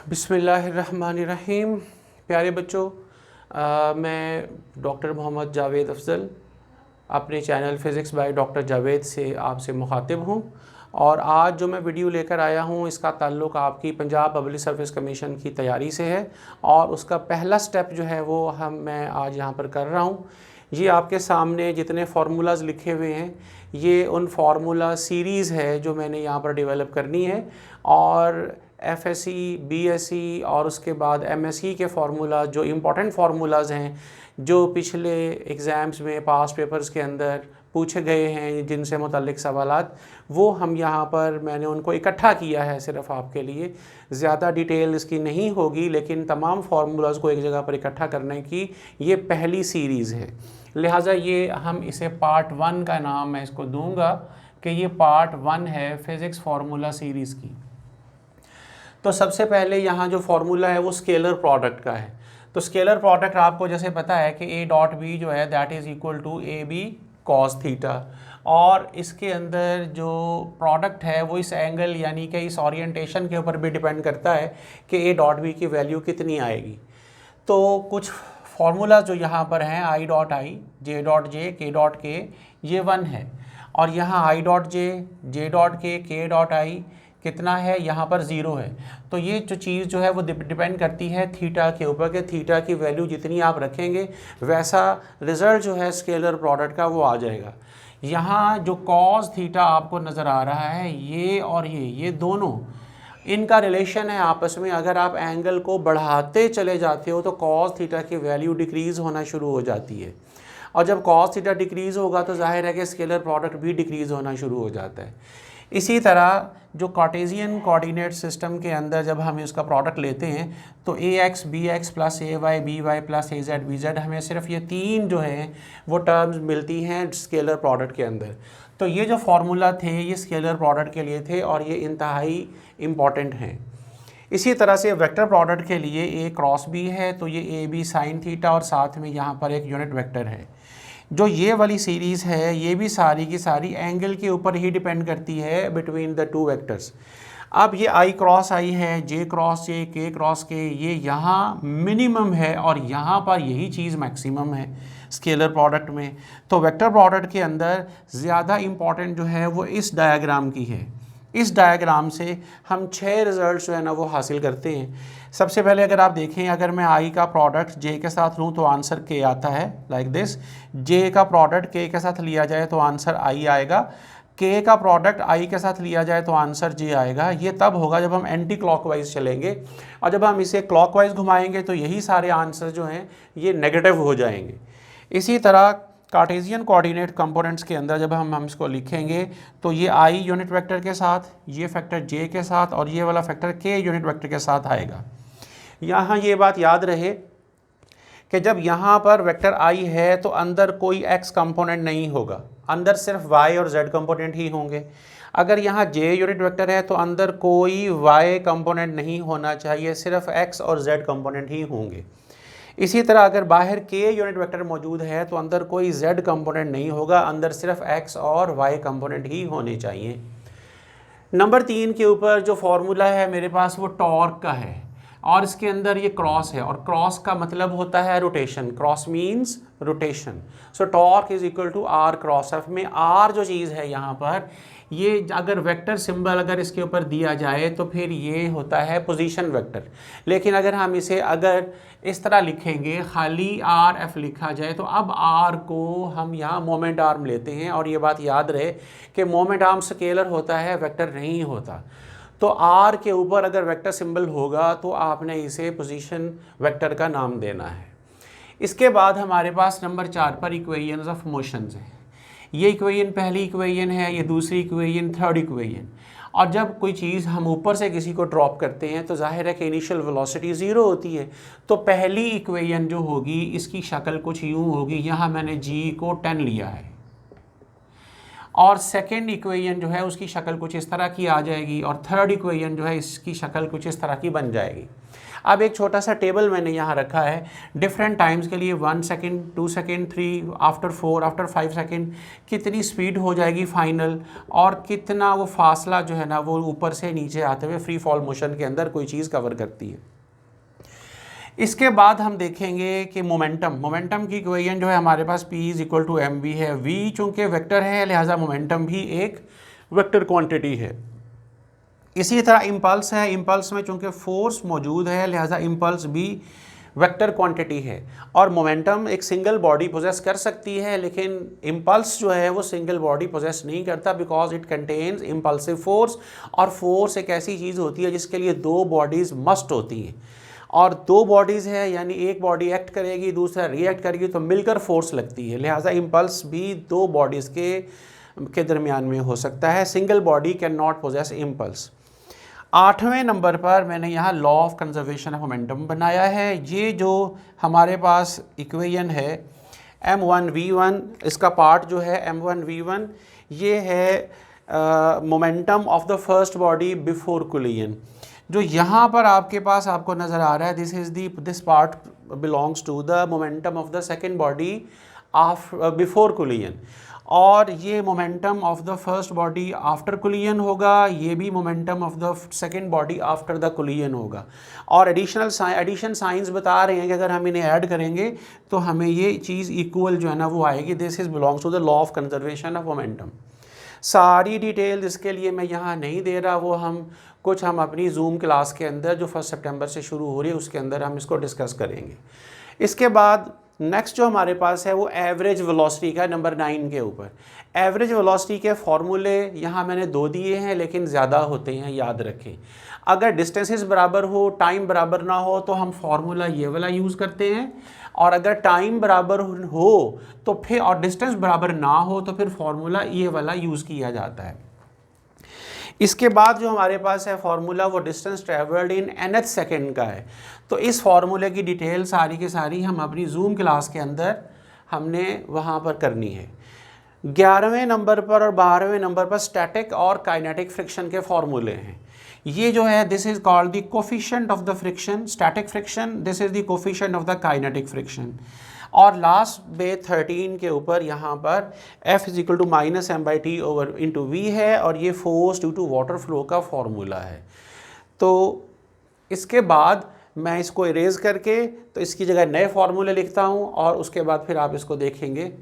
बिस्मिल्लाहिर्रहमानिर्रहीम। प्यारे बच्चों, मैं डॉक्टर मोहम्मद जावेद अफजल अपने channel physics by doctor Javed से आपसे मुखातिब हूँ। और आज जो मैं वीडियो लेकर आया हूँ इसका ताल्लुक़ आपकी पंजाब पब्लिक सर्विस कमीशन की तैयारी से है। और उसका पहला स्टेप जो है वो मैं आज यहाँ पर कर रहा हूँ। ये आपके सामने जितने फार्मूलाज़ लिखे हुए हैं ये उन फार्मूला सीरीज़ है जो मैंने यहाँ पर डेवलप करनी है। और एफएससी, बीएससी और उसके बाद एमएससी के फार्मूला जो इम्पोर्टेंट फार्मूलाज़ हैं जो पिछले एग्ज़ाम्स में पास पेपर्स के अंदर पूछे गए हैं जिनसे मुतल्लिक़ सवालात, वो हम यहाँ पर मैंने उनको इकट्ठा किया है सिर्फ़ आपके लिए। ज़्यादा डिटेल इसकी नहीं होगी, लेकिन तमाम फार्मूलाज़ को एक जगह पर इकट्ठा करने की ये पहली सीरीज़ है। लिहाजा ये हम इसे पार्ट 1 का नाम मैं इसको दूँगा कि ये पार्ट 1 है फ़िज़िक्स फार्मूला सीरीज़ की। तो सबसे पहले यहाँ जो फार्मूला है वो स्केलर प्रोडक्ट का है। तो स्केलर प्रोडक्ट आपको जैसे पता है कि ए डॉट बी जो है that is equal to A B cos theta. और इसके अंदर जो प्रोडक्ट है वो इस एंगल यानी कि इस ओरिएंटेशन के ऊपर भी डिपेंड करता है कि ए डॉट बी की वैल्यू कितनी आएगी। तो कुछ फार्मूला जो यहाँ पर हैं, I dot I, J dot J, के डॉट के, ये 1 है। और यहाँ आई डॉट जे डॉट के डॉट आई कितना है, यहाँ पर 0 है। तो ये जो चीज़ जो है वो डिपेंड करती है थीटा के ऊपर कि थीटा की वैल्यू जितनी आप रखेंगे वैसा रिज़ल्ट जो है स्केलर प्रोडक्ट का वो आ जाएगा। यहाँ जो कॉस थीटा आपको नज़र आ रहा है ये और ये दोनों इनका रिलेशन है आपस में। अगर आप एंगल को बढ़ाते चले जाते हो तो कॉस थीटा की वैल्यू डिक्रीज़ होना शुरू हो जाती है। और जब कॉस थीटा डिक्रीज़ होगा तो जाहिर है कि स्केलर प्रोडक्ट भी डिक्रीज़ होना शुरू हो जाता है। इसी तरह जो कार्टेशियन कोऑर्डिनेट सिस्टम के अंदर जब हम इसका प्रोडक्ट लेते हैं तो ए एक्स बी एक्स प्लस ए वाई बी वाई प्लस ए जेड बी जेड, हमें सिर्फ ये 3 जो हैं वो टर्म्स मिलती हैं स्केलर प्रोडक्ट के अंदर। तो ये जो फार्मूला थे ये स्केलर प्रोडक्ट के लिए थे और ये इंतहाई इम्पॉर्टेंट हैं। इसी तरह से वेक्टर प्रोडक्ट के लिए ए क्रॉस बी है तो ये ए बी साइन थीटा और साथ में यहाँ पर एक यूनिट वेक्टर है। जो ये वाली सीरीज़ है ये भी सारी की सारी एंगल के ऊपर ही डिपेंड करती है बिटवीन द टू वेक्टर्स। अब ये आई क्रॉस आई है, जे क्रॉस जे, के क्रॉस के, ये यहाँ मिनिमम है और यहाँ पर यही चीज़ मैक्सिमम है स्केलर प्रोडक्ट में। तो वेक्टर प्रोडक्ट के अंदर ज़्यादा इम्पॉर्टेंट जो है वो इस डायग्राम की है। इस डायग्राम से हम 6 रिज़ल्ट जो है ना वो हासिल करते हैं। सबसे पहले अगर आप देखें, अगर मैं आई का प्रोडक्ट जे के साथ लूँ तो आंसर के आता है लाइक दिस। जे का प्रोडक्ट के साथ लिया जाए तो आंसर आई आएगा। के का प्रोडक्ट आई के साथ लिया जाए तो आंसर जे आएगा। ये तब होगा जब हम एंटी क्लॉकवाइज चलेंगे और जब हम इसे क्लॉकवाइज घुमाएंगे तो यही सारे आंसर जो हैं ये नेगेटिव हो जाएंगे। इसी तरह कार्टेशियन कोऑर्डिनेट कंपोनेंट्स के अंदर जब हम इसको लिखेंगे तो ये आई यूनिट वेक्टर के साथ, ये फैक्टर जे के साथ और ये वाला फैक्टर के यूनिट वेक्टर के साथ आएगा। यहाँ ये बात याद रहे कि जब यहाँ पर वेक्टर आई है तो अंदर कोई एक्स कंपोनेंट नहीं होगा, अंदर सिर्फ वाई और जेड कंपोनेंट ही होंगे। अगर यहाँ जे यूनिट वेक्टर है तो अंदर कोई वाई कंपोनेंट नहीं होना चाहिए, सिर्फ एक्स और जेड कंपोनेंट ही होंगे। इसी तरह अगर बाहर के यूनिट वेक्टर मौजूद है तो अंदर कोई जेड कंपोनेंट नहीं होगा, अंदर सिर्फ एक्स और वाई कंपोनेंट ही होने चाहिए। नंबर 3 के ऊपर जो फार्मूला है मेरे पास वो टॉर्क का है और इसके अंदर ये क्रॉस है और क्रॉस का मतलब होता है rotation. Cross means rotation. So torque is equal to R cross F में आर जो चीज़ है यहाँ पर, ये अगर वेक्टर सिंबल अगर इसके ऊपर दिया जाए तो फिर ये होता है पोजीशन वेक्टर। लेकिन अगर हम इसे अगर इस तरह लिखेंगे, खाली आर एफ लिखा जाए, तो अब आर को हम यहाँ मोमेंट आर्म लेते हैं। और ये बात याद रहे कि मोमेंट आर्म स्केलर होता है, वेक्टर नहीं होता। तो आर के ऊपर अगर वेक्टर सिंबल होगा तो आपने इसे पोजीशन वेक्टर का नाम देना है। इसके बाद हमारे पास नंबर 4 पर इक्वेशंस ऑफ मोशंस है। ये इक्वेशन पहली इक्वेशन है, ये दूसरी इक्वेशन, थर्ड इक्वेशन। और जब कोई चीज़ हम ऊपर से किसी को ड्रॉप करते हैं तो जाहिर है कि इनिशियल वेलोसिटी 0 होती है। तो पहली इक्वेशन जो होगी इसकी शक्ल कुछ यूँ होगी। यहाँ मैंने जी को 10 लिया है और सेकेंड इक्वेशन जो है उसकी शक्ल कुछ इस तरह की आ जाएगी, और थर्ड इक्वेशन जो है इसकी शक्ल कुछ इस तरह की बन जाएगी। अब एक छोटा सा टेबल मैंने यहाँ रखा है डिफरेंट टाइम्स के लिए, 1 second, 2 second, 3, after 4, after 5 second कितनी स्पीड हो जाएगी फाइनल, और कितना वो फासला जो है ना वो ऊपर से नीचे आते हुए फ्री फॉल मोशन के अंदर कोई चीज़ कवर करती है। इसके बाद हम देखेंगे कि मोमेंटम की इक्वेशन जो है हमारे पास P is equal to mv है। v चूँकि वेक्टर है लिहाजा मोमेंटम भी एक वेक्टर क्वांटिटी है। इसी तरह इम्पल्स है, इम्पल्स में चूँकि फोर्स मौजूद है लिहाजा इम्पल्स भी वेक्टर क्वांटिटी है। और मोमेंटम एक सिंगल बॉडी पोजेस कर सकती है, लेकिन इम्पल्स जो है वो सिंगल बॉडी पोजेस नहीं करता, because it contains impulsive force. और फोर्स एक ऐसी चीज़ होती है जिसके लिए दो बॉडीज़ मस्ट होती हैं, और दो बॉडीज़ है यानी एक बॉडी एक्ट करेगी दूसरा रिएक्ट करेगी तो मिलकर फोर्स लगती है। लिहाजा इम्पल्स भी दो बॉडीज़ के दरमियान में हो सकता है। Single body can not possess impulse. 8वें नंबर पर मैंने यहाँ law of conservation of momentum बनाया है। ये जो हमारे पास इक्वेशन है m1v1, इसका पार्ट जो है m1v1 ये है momentum of the first body before collision. जो यहाँ पर आपके पास आपको नज़र आ रहा है this part belongs to the momentum of the second body before collision, और ये momentum of the first body after collision होगा, ये भी momentum of the second body after the collision होगा। और एडिशन साइंस बता रहे हैं कि अगर हम इन्हें ऐड करेंगे तो हमें ये चीज़ इक्वल जो है ना वो आएगी। This is belongs to the law of conservation of momentum. सारी डिटेल इसके लिए मैं यहाँ नहीं दे रहा, वो हम अपनी जूम क्लास के अंदर जो 1 सितंबर से शुरू हो रही है उसके अंदर हम इसको डिस्कस करेंगे। इसके बाद नेक्स्ट जो हमारे पास है वो एवरेज वेलोसिटी का, नंबर 9 के ऊपर। एवरेज वेलोसिटी के फॉर्मूले यहाँ मैंने 2 दिए हैं, लेकिन ज़्यादा होते हैं, याद रखें। अगर डिस्टेंसेस बराबर हो, टाइम बराबर ना हो तो हम फार्मूला ये वाला यूज़ करते हैं, और अगर टाइम बराबर हो तो फिर, और डिस्टेंस बराबर ना हो तो फिर फार्मूला ये वाला यूज़ किया जाता है। इसके बाद जो हमारे पास है फार्मूला वो distance travelled in nth second का है। तो इस फार्मूले की डिटेल सारी की सारी हम अपनी जूम क्लास के अंदर हमने वहाँ पर करनी है। 11वें नंबर पर और 12वें नंबर पर स्टैटिक और काइनेटिक फ्रिक्शन के फार्मूले हैं। ये जो है this is called the coefficient of the friction, static friction, this is the coefficient of the kinetic friction. और लास्ट पे 13 के ऊपर यहाँ पर F is equal to -m/t over into v है, और ये force due to water flow का फॉर्मूला है। तो इसके बाद मैं इसको इरेज करके तो इसकी जगह नए फार्मूले लिखता हूँ, और उसके बाद फिर आप इसको देखेंगे